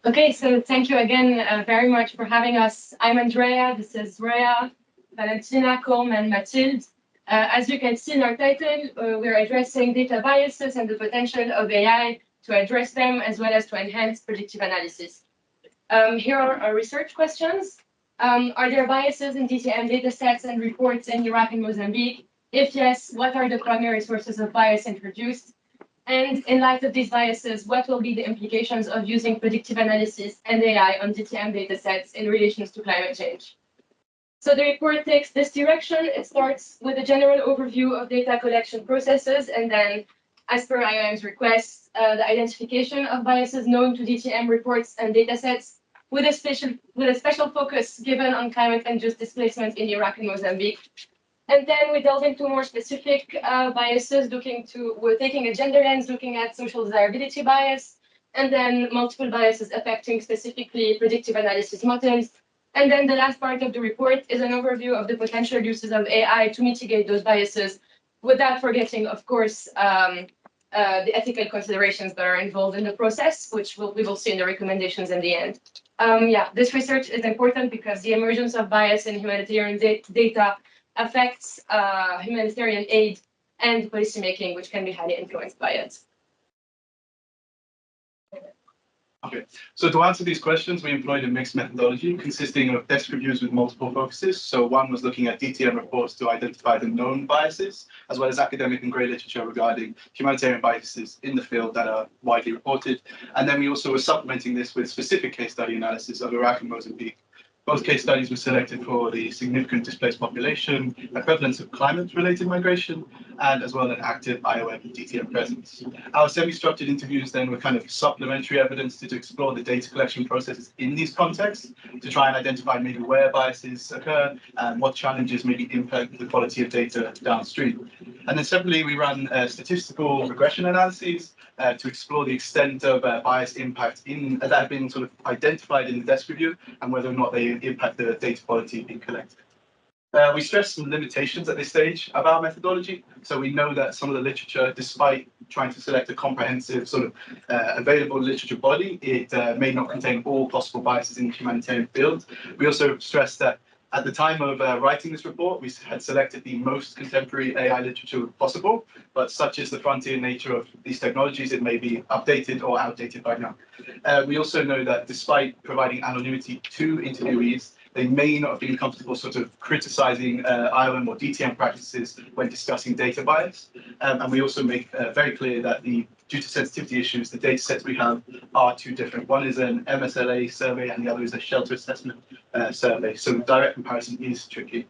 Okay, so thank you again very much for having us. I'm Andrea, this is Rhea, Valentina, Colm, and Mathilde. As you can see in our title, we're addressing data biases and the potential of AI to address them, as well as to enhance predictive analysis. Here are our research questions. Are there biases in DTM datasets and reports in Iraq and Mozambique? If yes, what are the primary sources of bias introduced? And in light of these biases, what will be the implications of using predictive analysis and AI on DTM datasets in relation to climate change? So the report takes this direction. It starts with a general overview of data collection processes, and then, as per IOM's request, the identification of biases known to DTM reports and datasets, with a special focus given on climate-induced displacement in Iraq and Mozambique. And then we delve into more specific biases, we're taking a gender lens, looking at social desirability bias, and then multiple biases affecting specifically predictive analysis methods. And then the last part of the report is an overview of the potential uses of AI to mitigate those biases, without forgetting, of course, the ethical considerations that are involved in the process, which we will see in the recommendations in the end. This research is important because the emergence of bias in humanitarian data affects humanitarian aid and policymaking, which can be highly influenced by it. Okay, so to answer these questions, we employed a mixed methodology consisting of desk reviews with multiple focuses. So one was looking at DTM reports to identify the known biases, as well as academic and grey literature regarding humanitarian biases in the field that are widely reported. And then we also were supplementing this with specific case study analysis of Iraq and Mozambique. Both case studies were selected for the significant displaced population, the prevalence of climate-related migration, and as well an active IOM and DTM presence. Our semi-structured interviews then were kind of supplementary evidence to explore the data collection processes in these contexts, to try and identify maybe where biases occur and what challenges maybe impact the quality of data downstream. And then separately, we ran statistical regression analyses to explore the extent of bias impact that have been sort of identified in the desk review and whether or not they impact the data quality being collected. We stress some limitations at this stage of our methodology. So we know that some of the literature, despite trying to select a comprehensive sort of available literature body, it may not contain all possible biases in the humanitarian field. We also stress that at the time of writing this report, we had selected the most contemporary AI literature possible, but such is the frontier nature of these technologies, it may be updated or outdated by now. We also know that despite providing anonymity to interviewees, they may not have been comfortable sort of criticizing IOM or DTM practices when discussing data bias. And we also make very clear that due to sensitivity issues, the data sets we have are two different. One is an MSLA survey and the other is a shelter assessment survey. So direct comparison is tricky.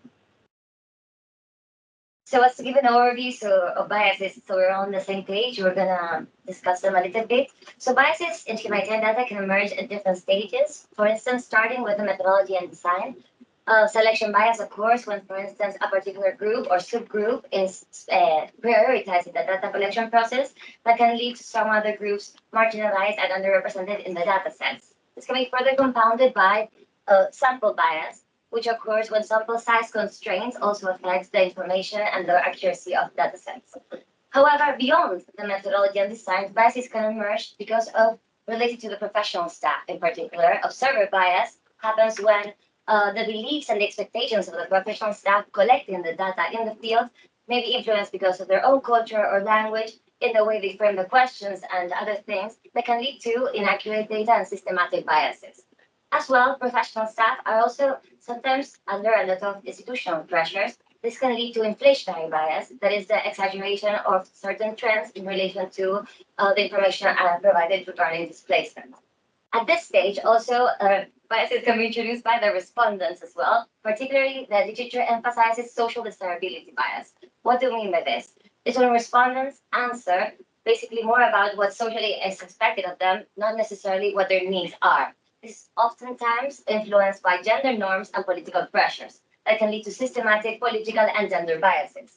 So as to give an overview of biases, so we're on the same page, we're gonna discuss them a little bit. So biases in humanitarian data can emerge at different stages. For instance, starting with the methodology and design. Selection bias occurs when, for instance, a particular group or subgroup is prioritized in the data collection process that can lead to some other groups marginalized and underrepresented in the data sets. This can be further compounded by sample bias, which occurs when sample size constraints also affects the information and the accuracy of data sets. However, beyond the methodology and design, biases can emerge because of related to the professional staff. In particular, observer bias happens when the beliefs and the expectations of the professional staff collecting the data in the field may be influenced because of their own culture or language in the way they frame the questions and other things that can lead to inaccurate data and systematic biases. As well, professional staff are also sometimes under a lot of institutional pressures. This can lead to inflationary bias, that is the exaggeration of certain trends in relation to the information provided regarding displacement. At this stage, also, biases can be introduced by the respondents as well. Particularly, the literature emphasizes social desirability bias. What do we mean by this? It's when respondents answer basically more about what socially is expected of them, not necessarily what their needs are. This is oftentimes influenced by gender norms and political pressures that can lead to systematic political and gender biases.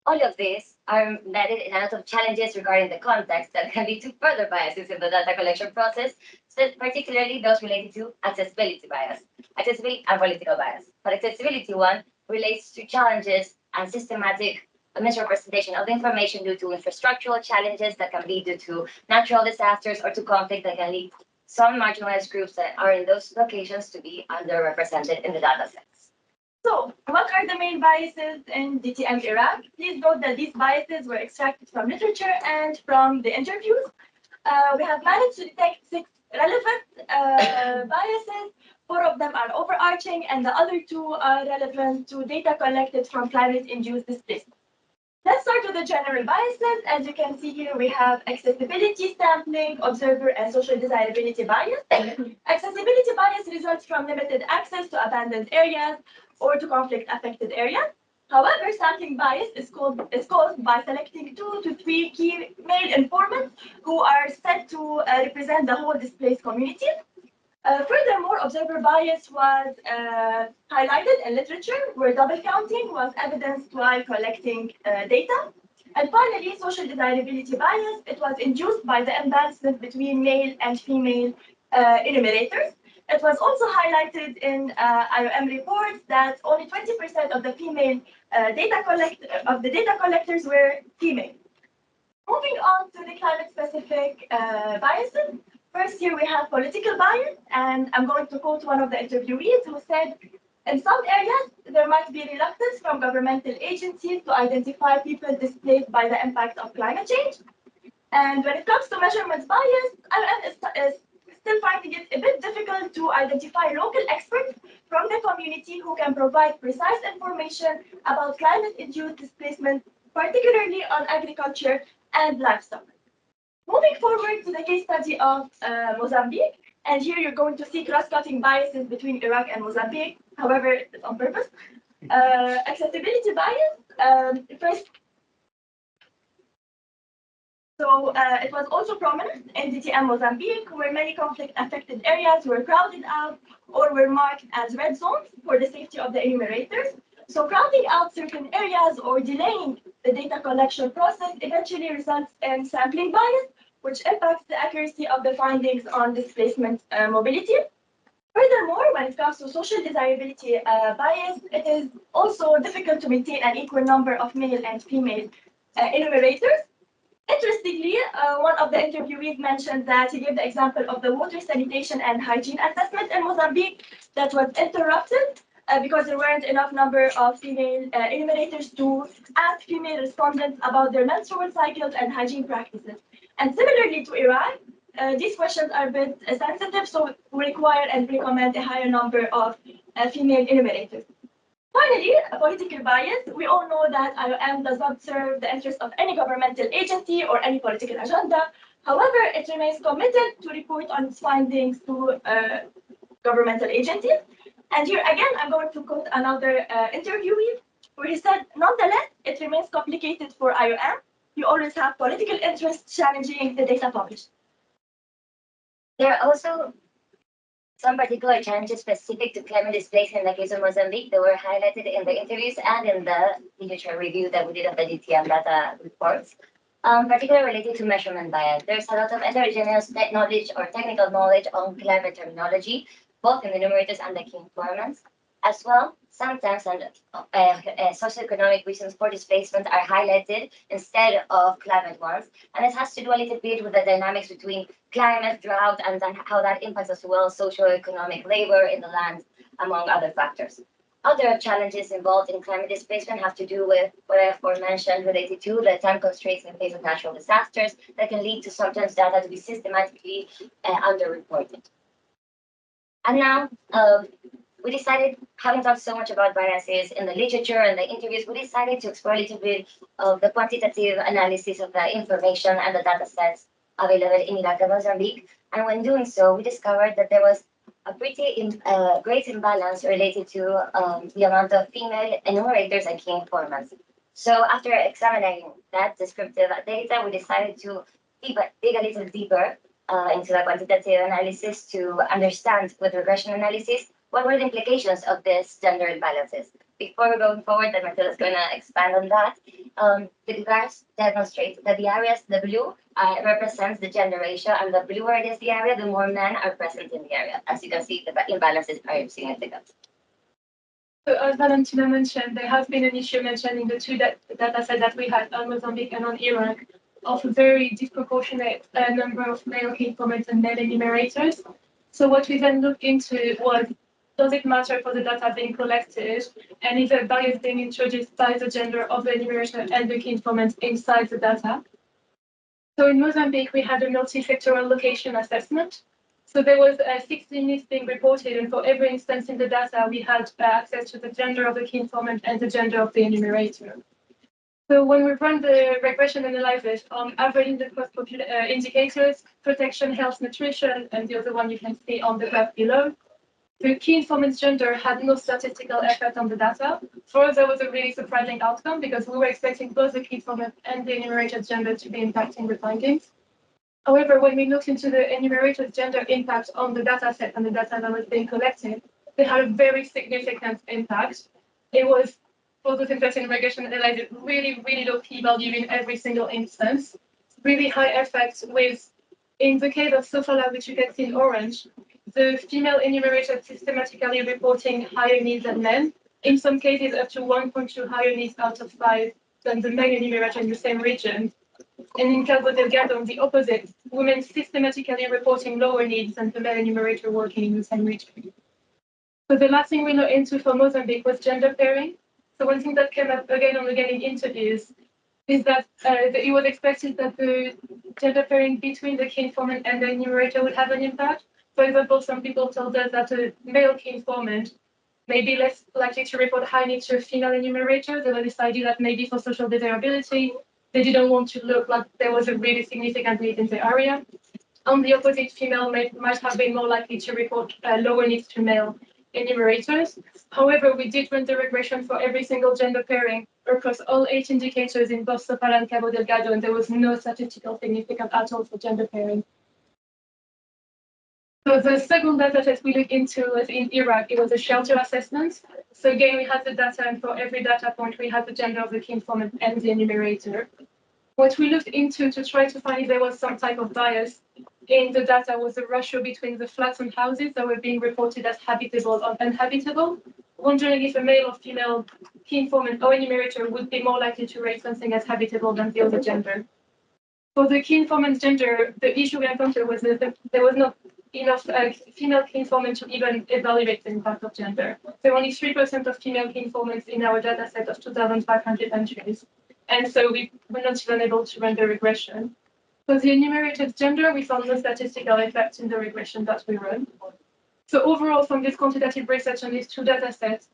All of these are embedded in a lot of challenges regarding the context that can lead to further biases in the data collection process, particularly those related to accessibility bias, accessibility and political bias. But accessibility one relates to challenges and systematic a misrepresentation of information due to infrastructural challenges that can be due to natural disasters or to conflict that can lead some marginalized groups that are in those locations to be underrepresented in the data sets. So, what are the main biases in DTM Iraq? Please note that these biases were extracted from literature and from the interviews. We have managed to detect 6 relevant biases. 4 of them are overarching, and the other 2 are relevant to data collected from climate-induced displacement. Let's start with the general biases. As you can see here, we have accessibility, sampling, observer, and social desirability bias. Accessibility bias results from limited access to abandoned areas or to conflict-affected areas. However, sampling bias is caused by selecting 2 to 3 key male informants who are said to represent the whole displaced community. Furthermore, observer bias was highlighted in literature, where double counting was evidenced while collecting data. And finally, social desirability bias, it was induced by the imbalance between male and female enumerators. It was also highlighted in IOM reports that only 20% of the female data collectors were female. Moving on to the climate-specific biases. First, here we have political bias, and I'm going to quote one of the interviewees who said, in some areas, there might be reluctance from governmental agencies to identify people displaced by the impact of climate change. And when it comes to measurements bias, IOM is still finding it a bit difficult to identify local experts from the community who can provide precise information about climate-induced displacement, particularly on agriculture and livestock. Moving forward to the case study of Mozambique, and here you're going to see cross-cutting biases between Iraq and Mozambique. However, it's on purpose. Accessibility bias, first. So it was also prominent in DTM Mozambique, where many conflict-affected areas were crowded out or were marked as red zones for the safety of the enumerators. So crowding out certain areas or delaying the data collection process eventually results in sampling bias, which impacts the accuracy of the findings on displacement mobility. Furthermore, when it comes to social desirability bias, it is also difficult to maintain an equal number of male and female enumerators. Interestingly, one of the interviewees mentioned that he gave the example of the water sanitation and hygiene assessment in Mozambique that was interrupted because there weren't enough number of female enumerators to ask female respondents about their menstrual cycles and hygiene practices. And similarly to Iran, these questions are a bit sensitive, so we require and recommend a higher number of female enumerators. Finally, a political bias. We all know that IOM does not serve the interests of any governmental agency or any political agenda. However, it remains committed to report on its findings to governmental agencies. And here again, I'm going to quote another interviewee where he said, nonetheless, it remains complicated for IOM. You always have political interests challenging the data published. There are also some particular challenges specific to climate displacement in the case of Mozambique that were highlighted in the interviews and in the literature review that we did of the DTM data reports, particularly related to measurement bias. There's a lot of heterogeneous knowledge or technical knowledge on climate terminology, both in the numerators and the key informants. As well, sometimes socioeconomic reasons for displacement are highlighted instead of climate ones. And it has to do a little bit with the dynamics between climate, drought, and then how that impacts as well socioeconomic labor in the land, among other factors. Other challenges involved in climate displacement have to do with what I aforementioned related to the time constraints in the face of natural disasters that can lead to sometimes data to be systematically underreported. And now, we decided, having talked so much about biases in the literature and the interviews, we decided to explore a little bit of the quantitative analysis of the information and the data sets available in Iraq and Mozambique. And when doing so, we discovered that there was a pretty great imbalance related to the amount of female enumerators and key informants. So after examining that descriptive data, we decided to dig a little deeper into the quantitative analysis to understand with regression analysis what were the implications of this gender imbalances. Before going forward, the Mathilde is going to expand on that. The graphs demonstrate that the areas, the blue represents the gender ratio, and the bluer it is the area, the more men are present in the area. As you can see, the imbalances are significant. So as Valentina mentioned, there has been an issue mentioned in the two data sets that we had on Mozambique and on Iraq of a very disproportionate number of male key informants and male enumerators. So what we then looked into was, does it matter for the data being collected, and is a bias being introduced by the gender of the enumerator and the key informant inside the data? So in Mozambique, we had a multi-sectoral location assessment. So there was 16 needs being reported, and for every instance in the data, we had access to the gender of the key informant and the gender of the enumerator. So when we run the regression analysis on averaging the cost indicators, protection, health, nutrition, and the other one you can see on the graph below, the key informant's gender had no statistical effect on the data. For us, that was a really surprising outcome because we were expecting both the key informant and the enumerator's gender to be impacting the findings. However, when we looked into the enumerator's gender impact on the data set and the data that was being collected, they had a very significant impact. It was, for those interested in regression analysis, really, really low p-value in every single instance. Really high effect with, in the case of Sofala, which you can see in orange, the female enumerator systematically reporting higher needs than men, in some cases up to 1.2 higher needs out of 5 than the male enumerator in the same region. And in Cabo Delgado, on the opposite, women systematically reporting lower needs than the male enumerator working in the same region. So the last thing we looked into for Mozambique was gender pairing. So one thing that came up again and again in interviews is that it was expected that the gender pairing between the key informant and the enumerator would have an impact. For example, some people told us that a male key informant may be less likely to report high needs to a female enumerator. There was this idea that maybe for social desirability, they didn't want to look like there was a really significant need in the area. On the opposite, female might have been more likely to report lower needs to male enumerators. However, we did run the regression for every single gender pairing across all 8 indicators in both Sofala and Cabo Delgado, and there was no statistical significance at all for gender pairing. So the second data set we looked into was in Iraq. It was a shelter assessment. So again, we had the data, and for every data point, we had the gender of the key informant and the enumerator. What we looked into to try to find if there was some type of bias in the data was the ratio between the flats and houses that were being reported as habitable or uninhabitable, wondering if a male or female key informant or enumerator would be more likely to rate something as habitable than the other gender. For the key informant's gender, the issue we encountered was that there was not enough female key informants to even evaluate the impact of gender. There were only 3% of female key informants in our data set of 2,500 entries. And so we were not even able to run the regression. For the enumerated gender, we found no statistical effect in the regression that we ran. So overall, from this quantitative research on these two data sets,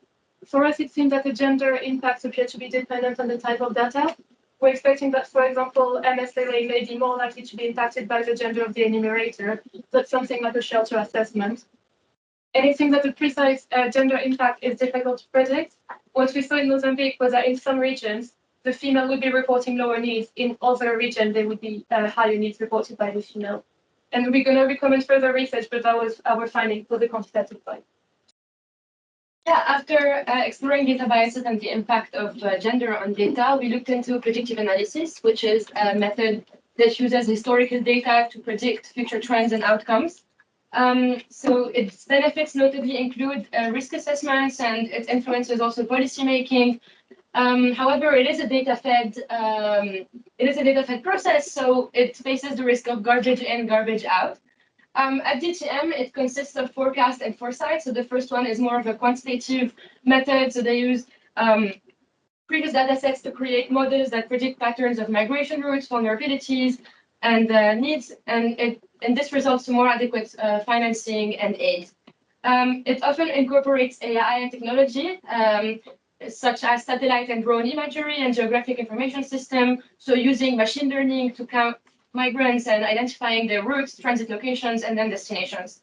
for us, it seems that the gender impacts appear to be dependent on the type of data. We're expecting that, for example, MSLA may be more likely to be impacted by the gender of the enumerator, but something like a shelter assessment. And it seems that the precise gender impact is difficult to predict. What we saw in Mozambique was that in some regions, the female would be reporting lower needs. In other regions, there would be higher needs reported by the female. And we're going to recommend further research, but that was our finding for the quantitative side. Yeah, after exploring data biases and the impact of gender on data, we looked into predictive analysis, which is a method that uses historical data to predict future trends and outcomes. So its benefits notably include risk assessments, and its influences also policymaking. However, it is a data-fed process, so it faces the risk of garbage in, garbage out. At DTM, it consists of forecast and foresight. So the first one is more of a quantitative method. So they use previous data sets to create models that predict patterns of migration routes, vulnerabilities, and needs, and this results to more adequate financing and aid. It often incorporates AI and technology, such as satellite and drone imagery and geographic information system. So using machine learning to count migrants and identifying their routes, transit locations, and then destinations.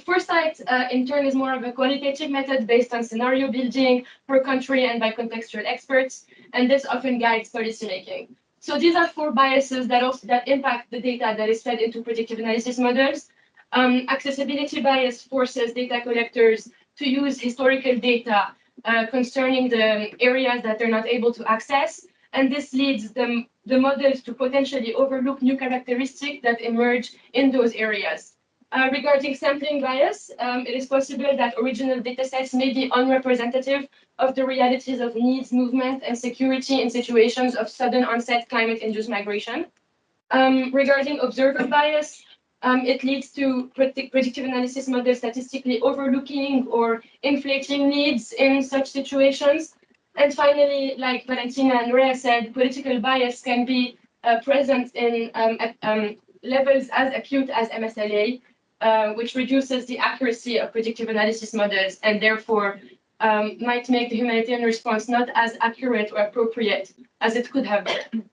Foresight, in turn, is more of a qualitative method based on scenario building per country and by contextual experts, and this often guides policymaking. So these are 4 biases that impact the data that is fed into predictive analysis models. Accessibility bias forces data collectors to use historical data concerning the areas that they're not able to access, and this leads the models to potentially overlook new characteristics that emerge in those areas. Regarding sampling bias, it is possible that original datasets may be unrepresentative of the realities of needs, movement, and security in situations of sudden onset climate-induced migration. Regarding observer bias, it leads to predictive analysis models statistically overlooking or inflating needs in such situations. And finally, like Valentina and Rhea said, political bias can be present in levels as acute as MSLA, which reduces the accuracy of predictive analysis models and therefore might make the humanitarian response not as accurate or appropriate as it could have been.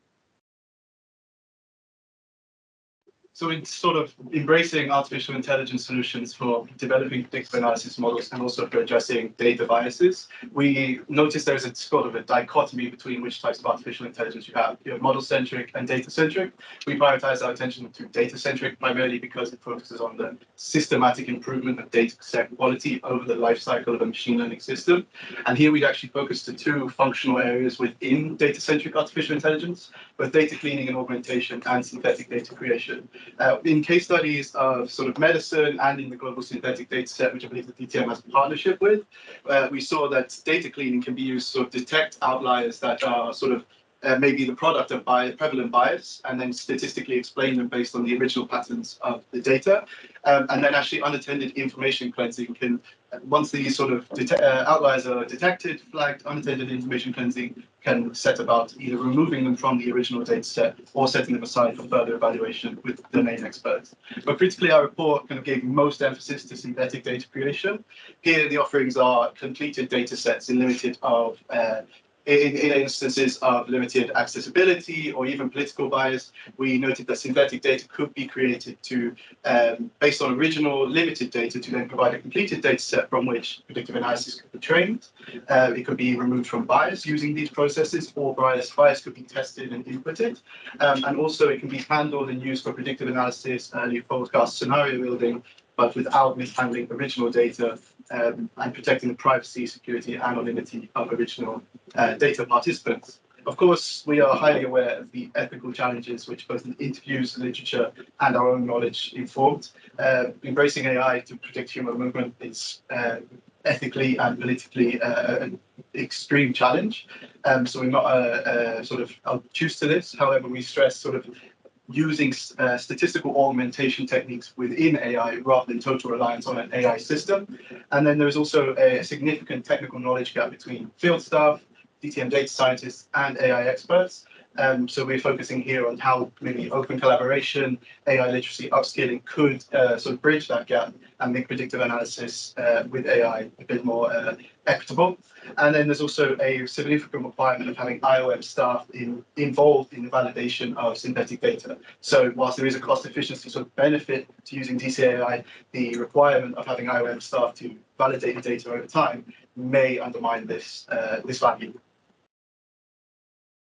So it's sort of embracing artificial intelligence solutions for developing predictive analysis models and also for addressing data biases. We noticed there's a sort of a dichotomy between which types of artificial intelligence you have. You have model-centric and data-centric. We prioritize our attention to data-centric primarily because it focuses on the systematic improvement of data set quality over the life cycle of a machine learning system. And here we'd actually focus to two functional areas within data-centric artificial intelligence, both data cleaning and augmentation and synthetic data creation. In case studies of sort of medicine and in the global synthetic data set, which I believe the DTM has a partnership with, we saw that data cleaning can be used to sort of detect outliers that are sort of maybe the product of prevalent bias and then statistically explain them based on the original patterns of the data. And then actually unattended information cleansing can, once these sort of outliers are detected, flagged, unattended information cleansing can set about either removing them from the original data set or setting them aside for further evaluation with domain experts. But critically, our report kind of gave most emphasis to synthetic data creation. Here, the offerings are completed data sets in limited of in instances of limited accessibility or even political bias. We noted that synthetic data could be created to, based on original limited data, to then provide a completed data set from which predictive analysis could be trained. It could be removed from bias using these processes, or bias could be tested and inputted. And also it can be handled and used for predictive analysis, early forecast scenario building, but without mishandling original data and protecting the privacy, security, and anonymity of original data participants. Of course, we are highly aware of the ethical challenges which both the interviews, literature, and our own knowledge informed. Embracing AI to predict human movement is ethically and politically an extreme challenge. So we're not sort of obtuse to this. However, we stress sort of using statistical augmentation techniques within AI rather than total reliance on an AI system. And then there's also a significant technical knowledge gap between field staff, DTM data scientists, and AI experts. So we're focusing here on how maybe open collaboration, AI literacy upskilling could sort of bridge that gap and make predictive analysis with AI a bit more equitable. And then there's also a significant requirement of having IOM staff involved in the validation of synthetic data. So whilst there is a cost efficiency sort of benefit to using DCAI, the requirement of having IOM staff to validate the data over time may undermine this value.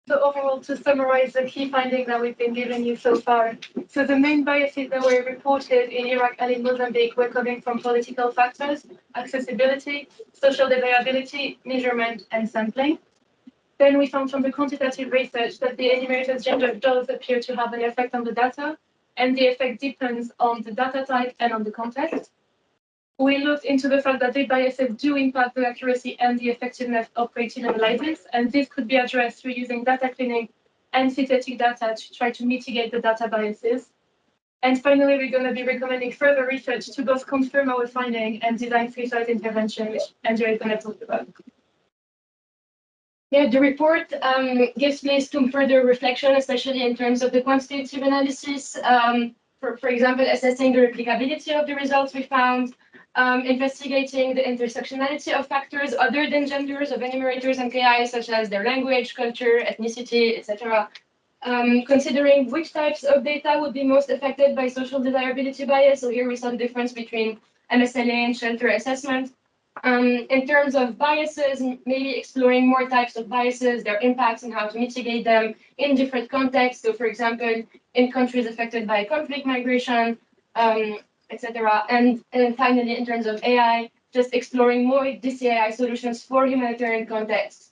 So overall, to summarize the key findings that we've been giving you so far, so the main biases that were reported in Iraq and in Mozambique were coming from political factors, accessibility, social desirability, measurement, and sampling. Then we found from the quantitative research that the enumerator's gender does appear to have an effect on the data, and the effect depends on the data type and on the context. We looked into the fact that these biases do impact the accuracy and the effectiveness of predictive analysis, and this could be addressed through using data cleaning and synthetic data to try to mitigate the data biases. And finally, we're going to be recommending further research to both confirm our finding and design precise intervention, which Andrea is going to talk about. Yeah, the report gives place to further reflection, especially in terms of the quantitative analysis. For example, assessing the replicability of the results we found, investigating the intersectionality of factors other than genders of enumerators and KI, such as their language, culture, ethnicity, etc. Considering which types of data would be most affected by social desirability bias. So here we saw the difference between MSLA and shelter assessment. In terms of biases, maybe exploring more types of biases, their impacts and how to mitigate them in different contexts. So for example, in countries affected by conflict migration, etc. And finally, in terms of AI, just exploring more DCAI solutions for humanitarian contexts,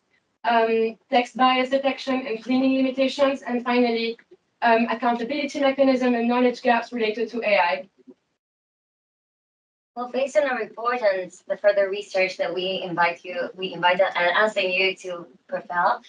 text bias detection and cleaning limitations, and finally, accountability mechanism and knowledge gaps related to AI. Well, based on our report and the further research that we invited asking you to propel,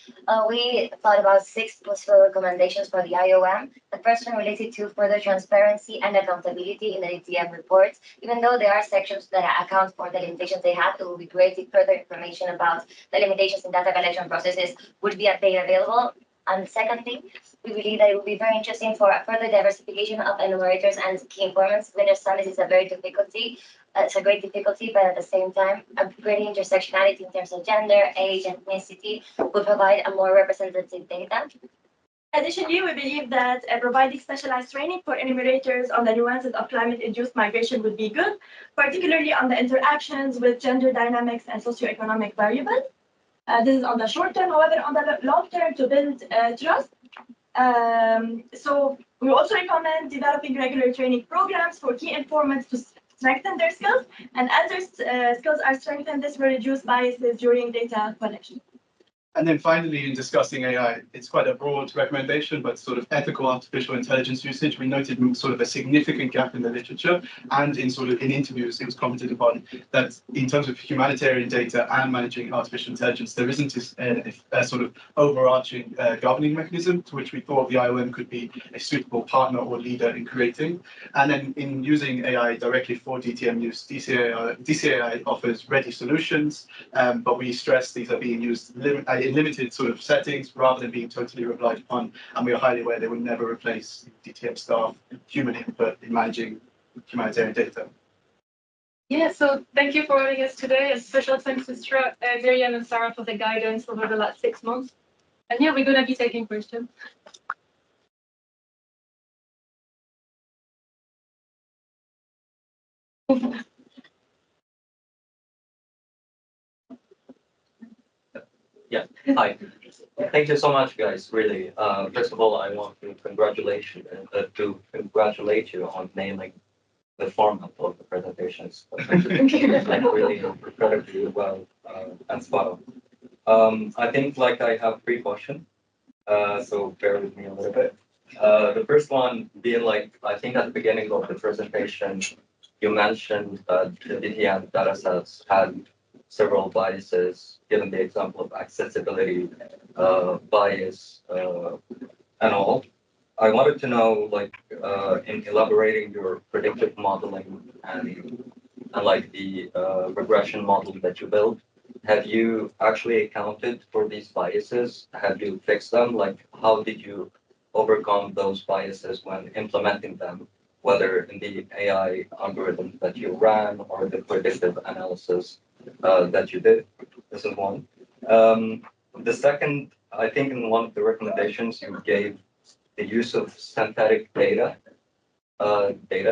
we thought about 6 possible recommendations for the IOM. The first one related to further transparency and accountability in the DTM reports. Even though there are sections that account for the limitations they have, it would be great if further information about the limitations in data collection processes would be made available. And secondly, we believe that it would be very interesting for a further diversification of enumerators and key informants. Winner studies is a very difficulty. It's a great difficulty, but at the same time, a great intersectionality in terms of gender, age, and ethnicity would provide a more representative data. Additionally, we believe that providing specialized training for enumerators on the nuances of climate-induced migration would be good, particularly on the interactions with gender dynamics and socioeconomic variables. This is on the short term, however, on the long term to build trust. So we also recommend developing regular training programs for key informants to strengthen their skills, and as their skills are strengthened, this will reduce biases during data collection. And then finally, in discussing AI, it's quite a broad recommendation, but sort of ethical artificial intelligence usage. We noted sort of a significant gap in the literature, and in interviews, it was commented upon that in terms of humanitarian data and managing artificial intelligence, there isn't a sort of overarching governing mechanism to which we thought the IOM could be a suitable partner or leader in creating. And then in using AI directly for DTM use, DCAI offers ready solutions, but we stress these are being used in limited sort of settings rather than being totally relied upon, and we are highly aware they will never replace DTM staff human input in managing humanitarian data. Yeah, so thank you for having us today, and special thanks to Miriam and Sarah for the guidance over the last 6 months. And yeah, we're going to be taking questions. Yeah, hi. Thank you so much, guys. Really, first of all, I want to congratulate you on nailing the format of the presentations. Like really incredibly well and spot on. I think I have 3 questions, so bear with me a little bit. The first one being I think at the beginning of the presentation, you mentioned that the DTM datasets had several biases, given the example of accessibility bias and all. I wanted to know, in elaborating your predictive modeling and the regression model that you built, have you actually accounted for these biases? Have you fixed them? How did you overcome those biases when implementing them, whether in the AI algorithm that you ran or the predictive analysis that you did? This is one. The second, I think in one of the recommendations you gave the use of synthetic data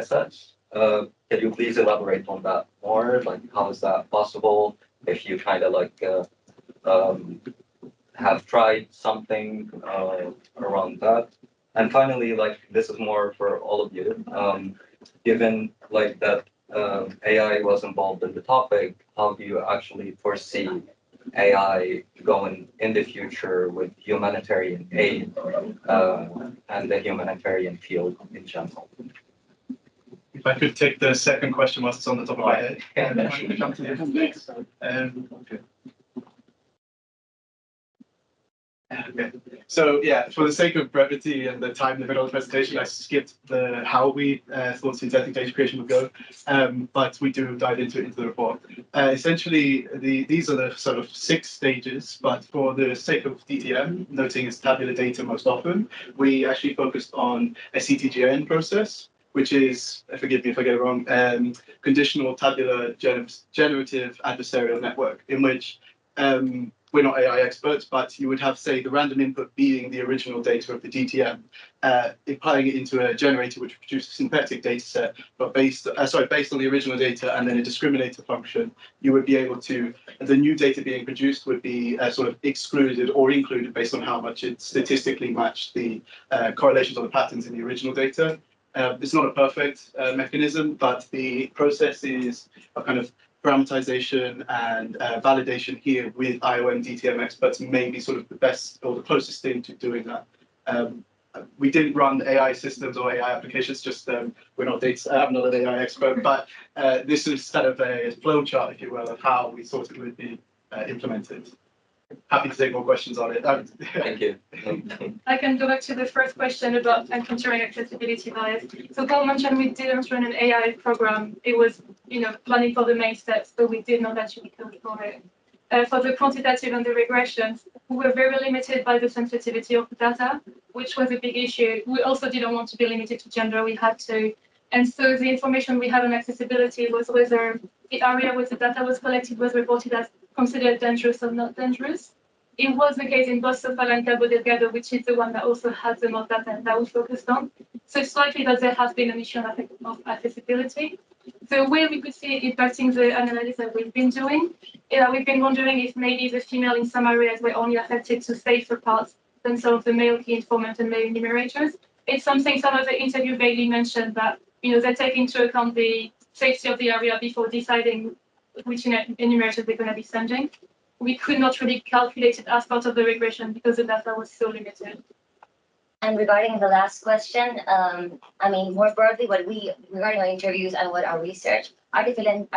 sets. Can you please elaborate on that more? How is that possible? If you kind of have tried something around that. And finally, this is more for all of you. Given that AI was involved in the topic, how do you actually foresee AI going in the future with humanitarian aid and the humanitarian field in general? If I could take the second question whilst it's on the top of my head. Okay. So yeah, for the sake of brevity and the time limit on the presentation, I skipped how we thought synthetic data creation would go, but we do dive into it into the report. Essentially, these are the sort of 6 stages, but for the sake of DTM, noting it's tabular data most often, we actually focused on a CTGN process, which is, forgive me if I get it wrong, conditional tabular generative adversarial network, in which we're not AI experts, but you would have, say, the random input being the original data of the DTM, applying it into a generator which produces a synthetic data set, but based on the original data and then a discriminator function, you would be able to, the new data being produced would be sort of excluded or included based on how much it statistically matched the correlations or the patterns in the original data. It's not a perfect mechanism, but the process is a kind of parameterization and validation here with IOM DTM experts may be sort of the best or the closest thing to doing that. we didn't run AI systems or AI applications, just we're not data, I'm not an AI expert, but this is kind of a flow chart, if you will, of how we thought it would be implemented. Happy to take more questions on it. Thank you. I can go back to the first question about encountering accessibility bias. So Colm mentioned we didn't run an AI program. It was, planning for the main steps, but we did not actually code for it. For the quantitative and the regressions, we were very limited by the sensitivity of the data, which was a big issue. We also didn't want to be limited to gender. We had to. And so the information we had on accessibility was whether the area where the data was collected was reported as considered dangerous or not dangerous. It was the case in both Sofala and Cabo Delgado, which is the one that also has the most data that we focused on. So it's likely that there has been an issue of accessibility. The way we could see it impacting the analysis that we've been doing, we've been wondering if maybe the female in some areas were only affected to safer parts than some of the male key informant and male enumerators. It's something some of the interview vaguely mentioned that they take into account the safety of the area before deciding which enumerators they're going to be sending. We could not really calculate it as part of the regression because the data was so limited. And regarding the last question, more broadly, regarding our interviews and what our research, artificial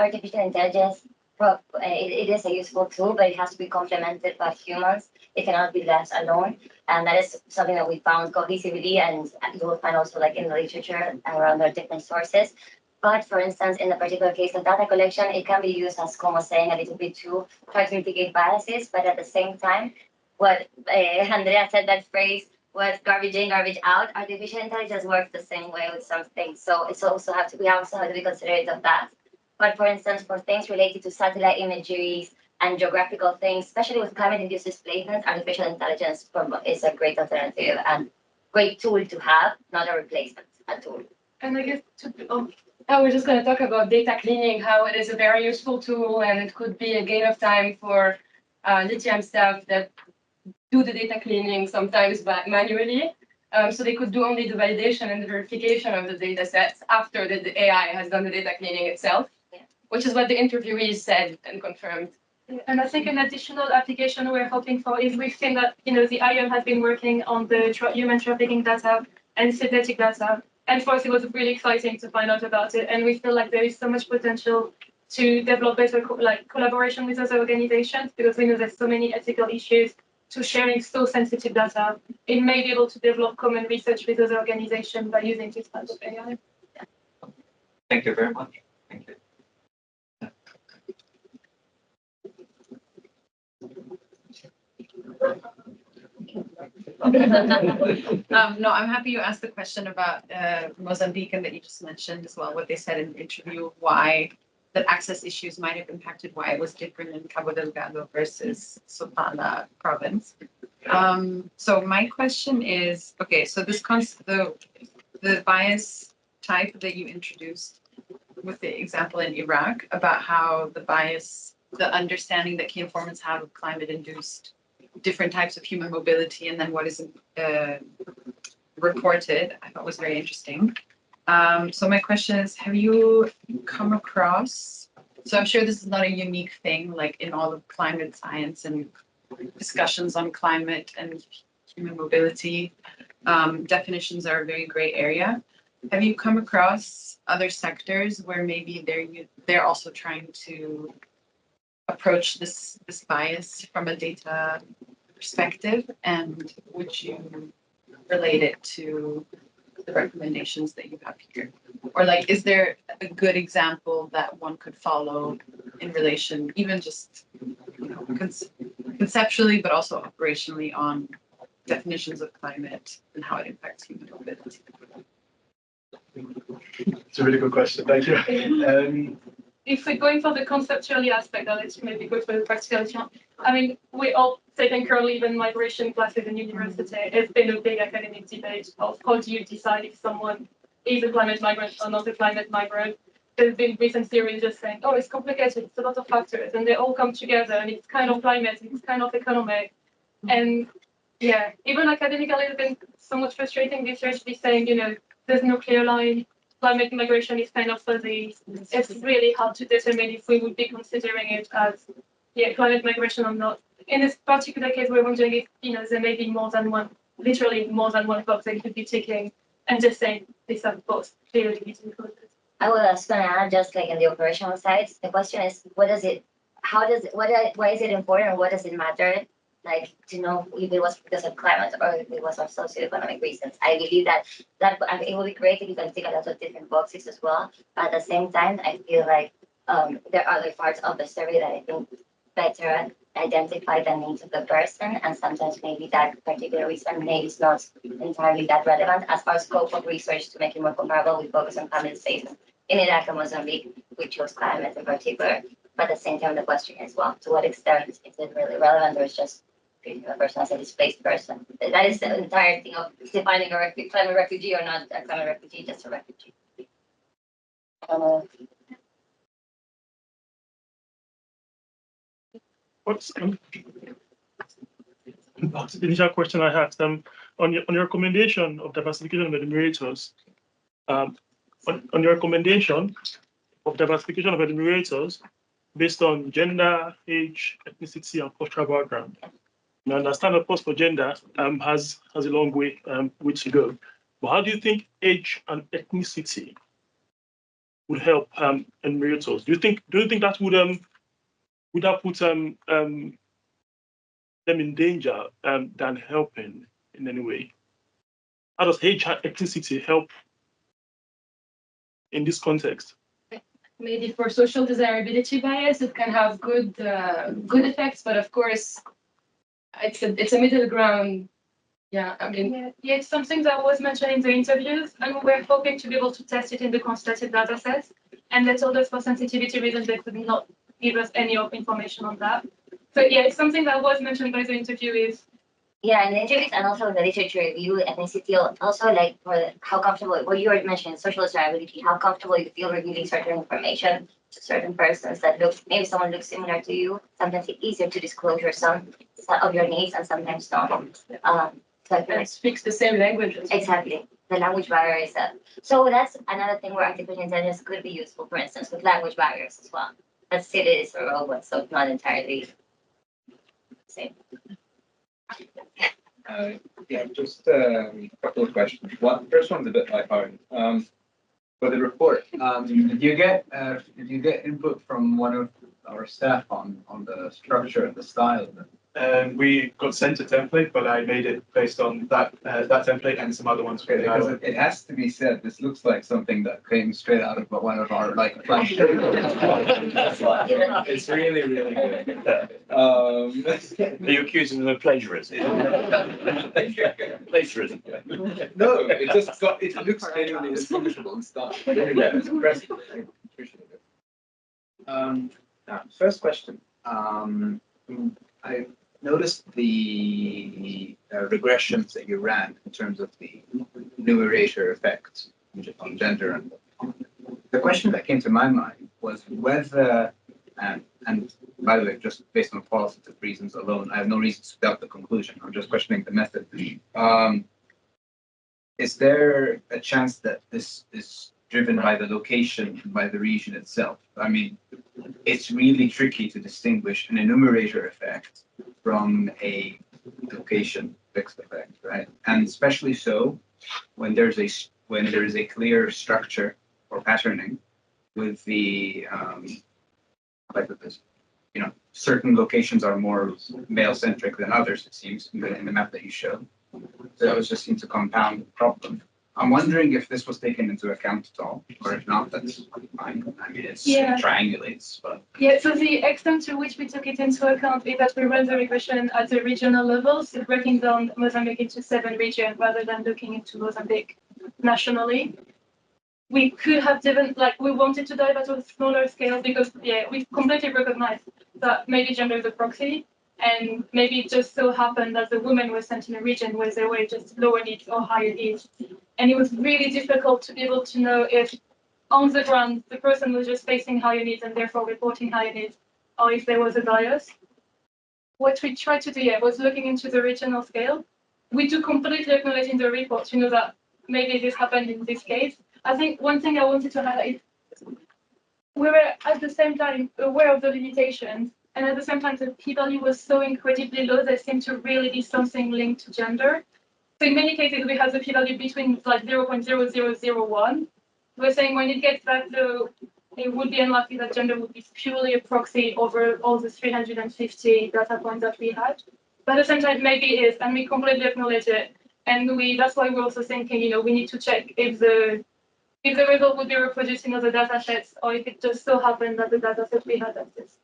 intelligence, it is a useful tool, but it has to be complemented by humans. It cannot be left alone. And that is something that we found cohesively, and you will find also in the literature around our different sources. But for instance, in the particular case of data collection, it can be used, as Colm was saying, a little bit to try to mitigate biases. But at the same time, what Andrea said, that phrase was garbage in, garbage out. Artificial intelligence works the same way with some things. So we also have to be considerate of that. But for instance, for things related to satellite imageries and geographical things, especially with climate-induced displacement, artificial intelligence is a great alternative and great tool to have, not a replacement, a tool. And I guess Now we're just going to talk about data cleaning, how it is a very useful tool, and it could be a gain of time for DTM staff that do the data cleaning sometimes manually. So they could do only the validation and the verification of the data sets after the AI has done the data cleaning itself, which is what the interviewees said and confirmed. And I think an additional application we're hoping for is we've seen that the IOM has been working on the human trafficking data and synthetic data. And for us, it was really exciting to find out about it. And we feel like there is so much potential to develop better collaboration with other organizations, because we know there's so many ethical issues to sharing so sensitive data. It may be able to develop common research with other organizations by using this type of AI. Thank you very much. Thank you. No, I'm happy you asked the question about Mozambique and that you just mentioned as well what they said in the interview, why that access issues might have impacted why it was different in Cabo Delgado versus Sofala province. So my question is, okay, so this the bias type that you introduced with the example in Iraq about how the understanding that key informants have of climate-induced different types of human mobility and then what is reported, I thought was very interesting. So my question is, have you come across, so I'm sure this is not a unique thing, like in all of climate science and discussions on climate and human mobility, definitions are a very gray area. Have you come across other sectors where maybe they're also trying to approach this bias from a data perspective, and would you relate it to the recommendations that you have here? Or is there a good example that one could follow in relation, even just conceptually, but also operationally on definitions of climate and how it impacts human mobility? It's a really good question. Thank you. If we're going for the conceptual aspect, let's maybe go for the practicality. I mean, we all taken currently even migration classes in university. It's been a big academic debate of how do you decide if someone is a climate migrant or not a climate migrant. There's been recent theories just saying, oh, it's complicated, it's a lot of factors, and they all come together, and it's kind of climate, it's kind of economic. And yeah, even academically, it's been somewhat frustrating research be saying, there's no clear line. Climate migration is kind of fuzzy. It's really hard to determine if we would be considering it as climate migration or not. In this particular case, we're wondering if there may be more than one literally more than one box that you could be ticking and just saying these are both clearly included. I was gonna add, just like in the operational side, the question is, why is it important? What does it matter? Like to know if it was because of climate or if it was for socioeconomic reasons. I believe that it would be great if you can tick a lot of different boxes as well. But at the same time, I feel like there are other parts of the survey that I think better identify the needs of the person, and sometimes maybe that particular reason maybe is not entirely that relevant. As our scope of research to make it more comparable, we focus on climate states. In Iraq and Mozambique, we chose climate in particular, but at the same time, the question is, well, to what extent is it really relevant, or is just treating a person as a displaced person? That is the entire thing of defining a climate refugee or not a climate refugee, just a refugee. What's the initial question I had on your recommendation of diversification of enumerators, on your recommendation of diversification of enumerators based on gender, age, ethnicity, and cultural background. I understand, of course, for gender has a long way to go. But how do you think age and ethnicity would help enumerators? Do you think that would that put them in danger than helping in any way? How does age and ethnicity help in this context? Maybe for social desirability bias, it can have good effects, but of course, it's a middle ground. Yeah, I mean, Yeah, it's something that was mentioned in the interviews, and we're hoping to be able to test it in the quantitative data sets. And they told us for sensitivity reasons they could not give us any information on that. So yeah, it's something that was mentioned by the interviewees. Yeah, in the interviews and also in the literature review, ethnicity, also like for how comfortable, what you were mentioning, social desirability, how comfortable you feel revealing certain information to certain persons that maybe someone looks similar to you. Sometimes it's easier to disclose some of your needs and sometimes not. So I feel like speaks the same language. exactly. The language barrier is up. So that's another thing where artificial intelligence could be useful, for instance, with language barriers as well. But still it is a robot, so it's not entirely the same. Yeah, just a couple of questions. First one's a bit lighthearted. For the report, did you get input from one of our staff on the structure and the style of it? We got sent a template, but I made it based on that template and some other ones. Okay, because it has to be said, this looks like something that came straight out of one of our flash. It's really, really good. Are you accusing them of plagiarism? Plagiarism. No, it looks genuinely distinguishable and stuff. Yeah, it's impressive. I appreciate it. First question. I noticed the regressions that you ran in terms of the numerator effect on gender. And the question that came to my mind was whether, and by the way, just based on qualitative reasons alone, I have no reason to doubt the conclusion. I'm just questioning the method. Is there a chance that this is driven by the location, by the region itself? I mean, it's really tricky to distinguish an enumerator effect from a location fixed effect, right? And especially so when there is a clear structure or patterning with the certain locations are more male centric than others, it seems, in the map that you showed. So it just seems to compound the problem. I'm wondering if this was taken into account at all, or if not, that's fine. I mean, it triangulates, but. Yeah, so the extent to which we took it into account is that we ran the regression at the regional level, so breaking down Mozambique into 7 regions rather than looking into Mozambique nationally. We could have we wanted to dive at a smaller scale because, we completely recognized that maybe gender is a proxy, and maybe it just so happened that the women were sent in a region where there were just lower needs or higher needs. And it was really difficult to be able to know if on the ground the person was just facing higher needs and therefore reporting higher needs, or if there was a bias. What we tried to do was looking into the regional scale. We do completely acknowledge in the report, that maybe this happened in this case. I think one thing I wanted to highlight, we were at the same time aware of the limitations, and at the same time the p-value was so incredibly low that it seemed to really be something linked to gender. So in many cases, we have the p-value between like 0.0001. We're saying when it gets that low, it would be unlikely that gender would be purely a proxy over all the 350 data points that we had. But at the same time, maybe it is, and we completely acknowledge it. And that's why we're also thinking, we need to check if the result would be reproduced in other data sets, or if it just so happened that the data set we had exists.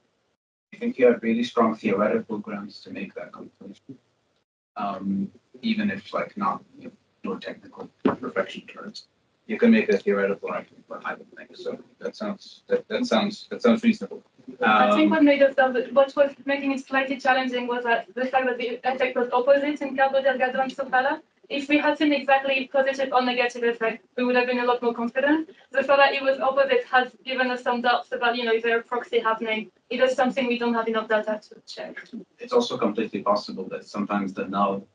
I think you have really strong theoretical grounds to make that conclusion, even if like not no technical perfection terms. You can make a theoretical argument, but I don't think so. That sounds reasonable. I think what was making it slightly challenging was that the fact that the effect was opposite in Cabo Delgado and Sofala. If we had seen exactly positive or negative effect, we would have been a lot more confident. The fact that it was opposite has given us some doubts about, is there a proxy happening? It is something we don't have enough data to check. It's also completely possible that sometimes the null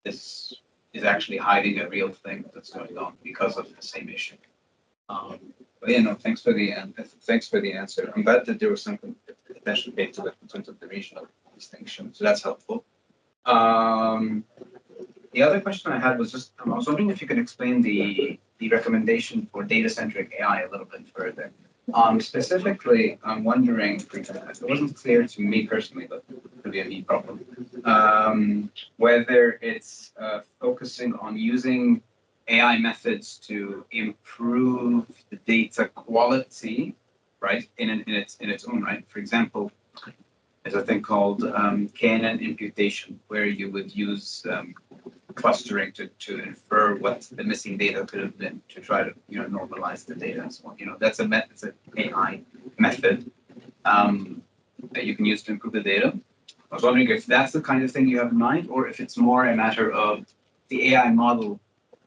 is actually hiding a real thing that's going on because of the same issue. But yeah, no, thanks for the answer. I'm glad that there was some attention paid to it in terms of the regional distinction, so that's helpful. The other question I had was just, I was wondering if you could explain the recommendation for data-centric AI a little bit further. Specifically, I'm wondering, it wasn't clear to me personally, but it could be a me problem, whether it's focusing on using AI methods to improve the data quality, right, in its own right. For example, there's a thing called KNN imputation, where you would use clustering to infer what the missing data could have been to try to normalize the data and so on. That's an AI method that you can use to improve the data. I was wondering if that's the kind of thing you have in mind, or if it's more a matter of the AI model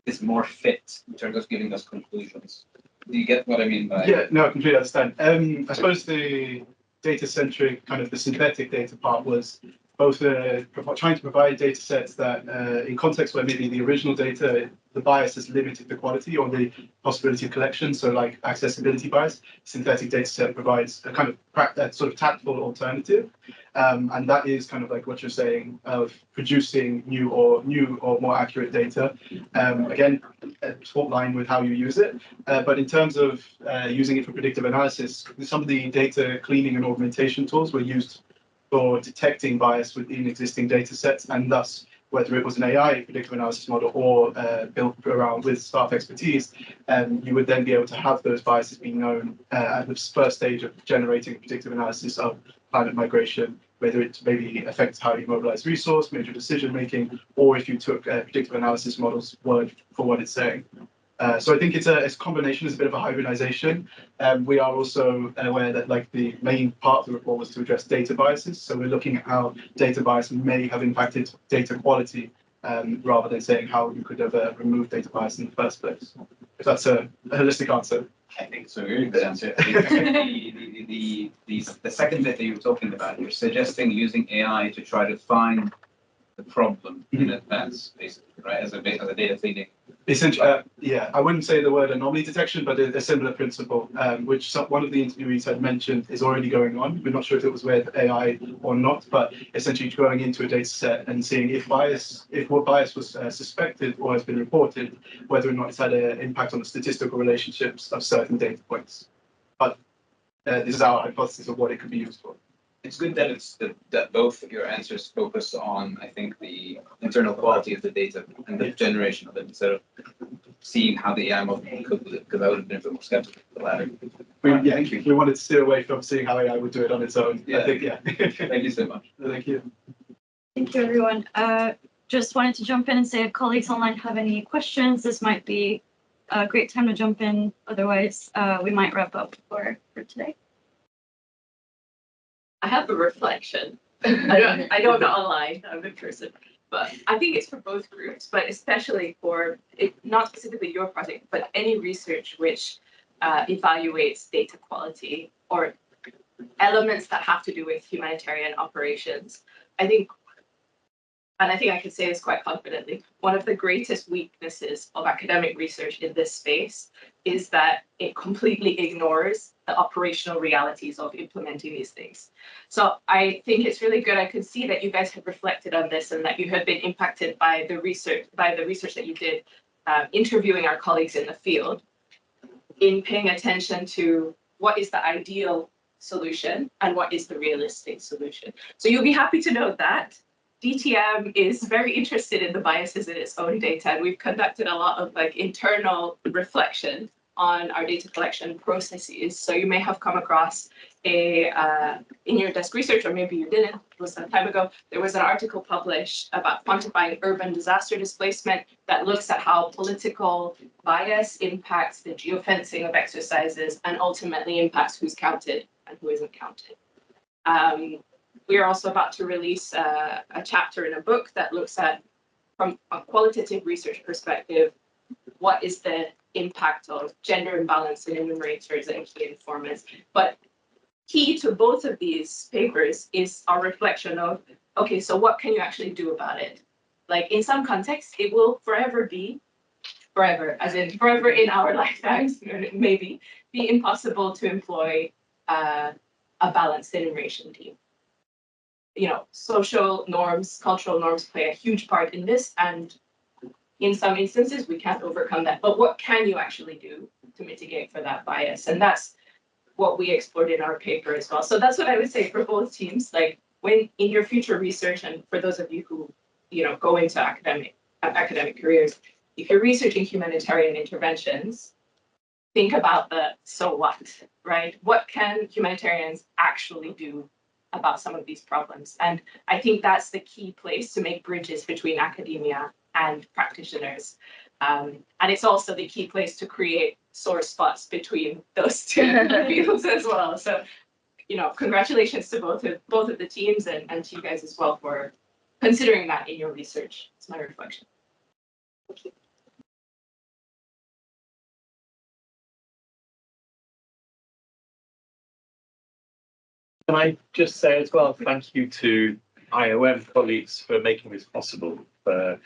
is more fit in terms of giving us conclusions. Do you get what I mean by? Yeah, no, I completely understand. I suppose the data-centric, kind of the synthetic data part was both trying to provide data sets that, in context where maybe the original data, the bias has limited the quality or the possibility of collection, so like accessibility bias, synthetic data set provides a kind of sort of tactful alternative. And that is kind of like what you're saying of producing new or more accurate data. Again, fault line with how you use it. But in terms of using it for predictive analysis, some of the data cleaning and augmentation tools were used for detecting bias within existing data sets, and thus whether it was an AI predictive analysis model or built around with staff expertise, you would then be able to have those biases be known at the first stage of generating predictive analysis of climate migration, whether it maybe affects how you mobilize resource, major decision making, or if you took predictive analysis models word for what it's saying. So I think it's a combination, it's a bit of a hybridization. We are also aware that like the main part of the report was to address data biases. So we're looking at how data bias may have impacted data quality rather than saying how you could have removed data bias in the first place. If that's a holistic answer. I think it's a really good answer. I think the second bit that you were talking about, you're suggesting using AI to try to find the problem in advance, basically, right? As a data cleaning. Essentially, yeah, I wouldn't say the word anomaly detection, but a similar principle, which one of the interviewees had mentioned is already going on. We're not sure if it was with AI or not, but essentially going into a data set and seeing if what bias was suspected or has been reported, whether or not it's had an impact on the statistical relationships of certain data points. But this is our hypothesis of what it could be used for. It's good that that both of your answers focus on, I think, the internal quality of the data and the generation of it, instead of seeing how the AI model could do it, because I would have been a bit more skeptical of the latter. Thank you. We wanted to steer away from seeing how AI would do it on its own. Yeah. I think, yeah. Thank you so much. Thank you. Thank you, everyone. Just wanted to jump in and say if colleagues online have any questions, this might be a great time to jump in. Otherwise, we might wrap up for today. I have a reflection. I know I'm not online, I'm in person, but I think it's for both groups, but especially for not specifically your project, but any research which evaluates data quality or elements that have to do with humanitarian operations. I think and I think I can say this quite confidently, one of the greatest weaknesses of academic research in this space is that it completely ignores the operational realities of implementing these things. So I think it's really good. I could see that you guys had reflected on this and that you had been impacted by the research that you did, interviewing our colleagues in the field, in paying attention to what is the ideal solution and what is the realistic solution. So you'll be happy to know that DTM is very interested in the biases in its own data, and we've conducted a lot of internal reflection on our data collection processes. So you may have come across in your desk research, or maybe you didn't, it was some time ago, there was an article published about quantifying urban disaster displacement that looks at how political bias impacts the geofencing of exercises and ultimately impacts who's counted and who isn't counted. We are also about to release a chapter in a book that looks at, from a qualitative research perspective, what is the impact of gender imbalance in enumerators and key informants. But key to both of these papers is our reflection of, okay, so what can you actually do about it? Like in some contexts, it will forever, as in forever in our lifetimes, maybe, be impossible to employ a balanced enumeration team. Social norms, cultural norms play a huge part in this, and in some instances, we can't overcome that. But what can you actually do to mitigate for that bias? And that's what we explored in our paper as well. So that's what I would say for both teams. Like when in your future research, and for those of you who go into academic careers, if you're researching humanitarian interventions, think about the so what, right? What can humanitarians actually do about some of these problems? And I think that's the key place to make bridges between academia and practitioners. And it's also the key place to create sore spots between those two fields as well. So, congratulations to both of the teams and to you guys as well for considering that in your research. It's my reflection. Thank you. Can I just say as well, thank you to IOM colleagues for making this possible, for